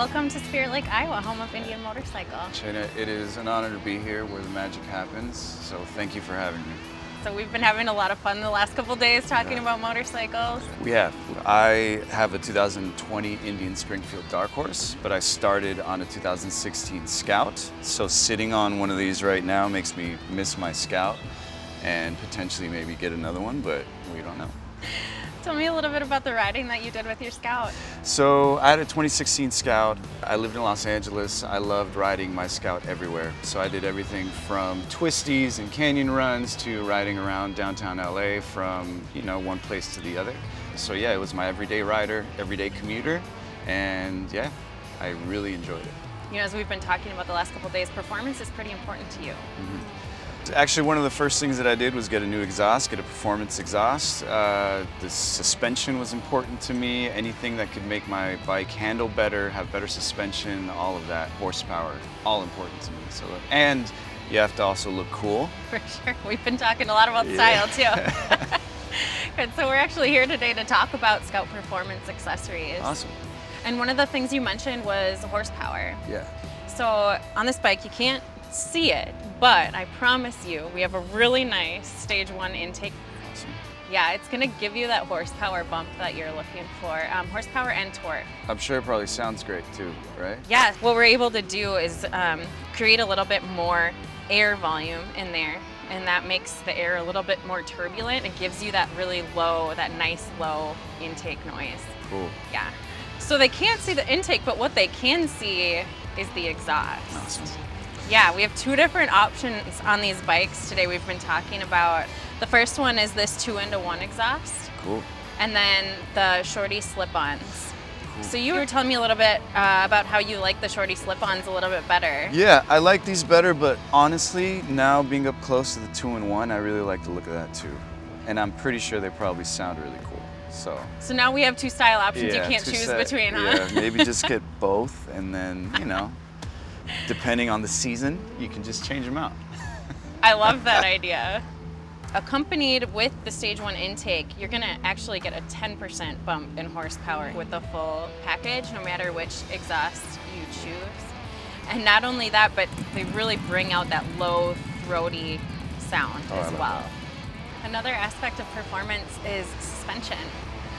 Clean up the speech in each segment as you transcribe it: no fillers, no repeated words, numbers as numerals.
welcome to Spirit Lake, Iowa, home of Indian Motorcycle. Shayna, it is an honor to be here where the magic happens, so thank you for having me. So we've been having a lot of fun the last couple days talking about motorcycles. We have. I have a 2020 Indian Springfield Dark Horse, but I started on a 2016 Scout, so sitting on one of these right now makes me miss my Scout and potentially maybe get another one, but we don't know. Tell me a little bit about the riding that you did with your Scout. So I had a 2016 Scout. I lived in Los Angeles. I loved riding my Scout everywhere. So I did everything from twisties and canyon runs to riding around downtown LA from, one place to the other. So yeah, it was my everyday rider, everyday commuter, and yeah, I really enjoyed it. As we've been talking about the last couple days, performance is pretty important to you. Mm-hmm. Actually, one of the first things that I did was get a new exhaust, get a performance exhaust. The suspension was important to me. Anything that could make my bike handle better, have better suspension, all of that, horsepower, all important to me. And you have to also look cool. For sure. We've been talking a lot about style too. Good. So we're actually here today to talk about Scout performance accessories. Awesome. And one of the things you mentioned was horsepower. Yeah. So on this bike, you can't see it, but I promise you, we have a really nice stage 1 intake. Awesome. Yeah, it's gonna give you that horsepower bump that you're looking for, horsepower and torque. I'm sure it probably sounds great too, right? Yeah, what we're able to do is create a little bit more air volume in there, and that makes the air a little bit more turbulent. It gives you that really low, that nice low intake noise. Cool. Yeah. So they can't see the intake, but what they can see is the exhaust. Awesome. Yeah, we have two different options on these bikes today we've been talking about. The first one is this 2-into-1 exhaust. Cool. And then the shorty slip-ons. Cool. So you were telling me a little bit about how you like the shorty slip-ons a little bit better. Yeah, I like these better, but honestly, now being up close to the 2-in-1, I really like the look of that too. And I'm pretty sure they probably sound really cool. So now we have two style options yeah, you can't choose between, huh? Yeah, maybe just get both, and then, depending on the season, you can just change them out. I love that idea. Accompanied with the stage 1 intake, you're gonna actually get a 10% bump in horsepower with the full package, no matter which exhaust you choose. And not only that, but they really bring out that low, throaty sound as well. Another aspect of performance is suspension.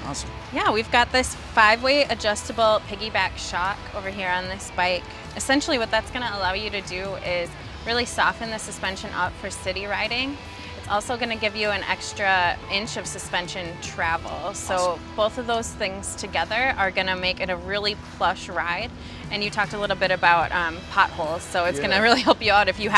Awesome. Yeah, we've got this 5-way adjustable piggyback shock over here on this bike. Essentially what that's going to allow you to do is really soften the suspension up for city riding. It's also going to give you an extra inch of suspension travel. So awesome. Both of those things together are going to make it a really plush ride. And you talked a little bit about potholes, so it's going to really help you out if you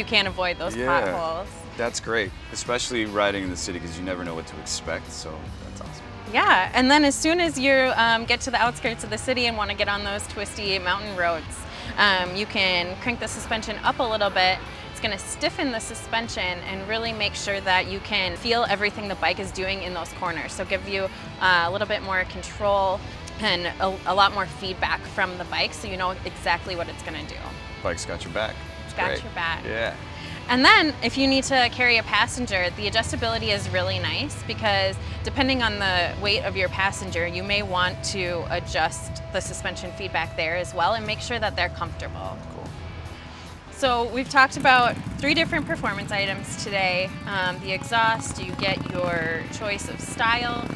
can't avoid those potholes. That's great, especially riding in the city because you never know what to expect, so that's awesome. Yeah, and then as soon as you get to the outskirts of the city and want to get on those twisty mountain roads, you can crank the suspension up a little bit. It's going to stiffen the suspension and really make sure that you can feel everything the bike is doing in those corners. So give you a little bit more control and a lot more feedback from the bike so you know exactly what it's going to do. Bike's got your back. It's got your back. Yeah. And then if you need to carry a passenger, the adjustability is really nice because depending on the weight of your passenger, you may want to adjust the suspension feedback there as well and make sure that they're comfortable. Cool. So we've talked about 3 different performance items today. The exhaust, you get your choice of style.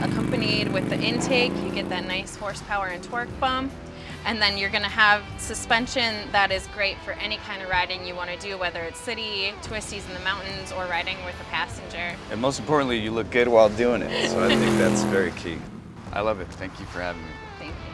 Accompanied with the intake, you get that nice horsepower and torque bump. And then you're going to have suspension that is great for any kind of riding you want to do, whether it's city, twisties in the mountains, or riding with a passenger. And most importantly, you look good while doing it. So I think that's very key. I love it. Thank you for having me. Thank you.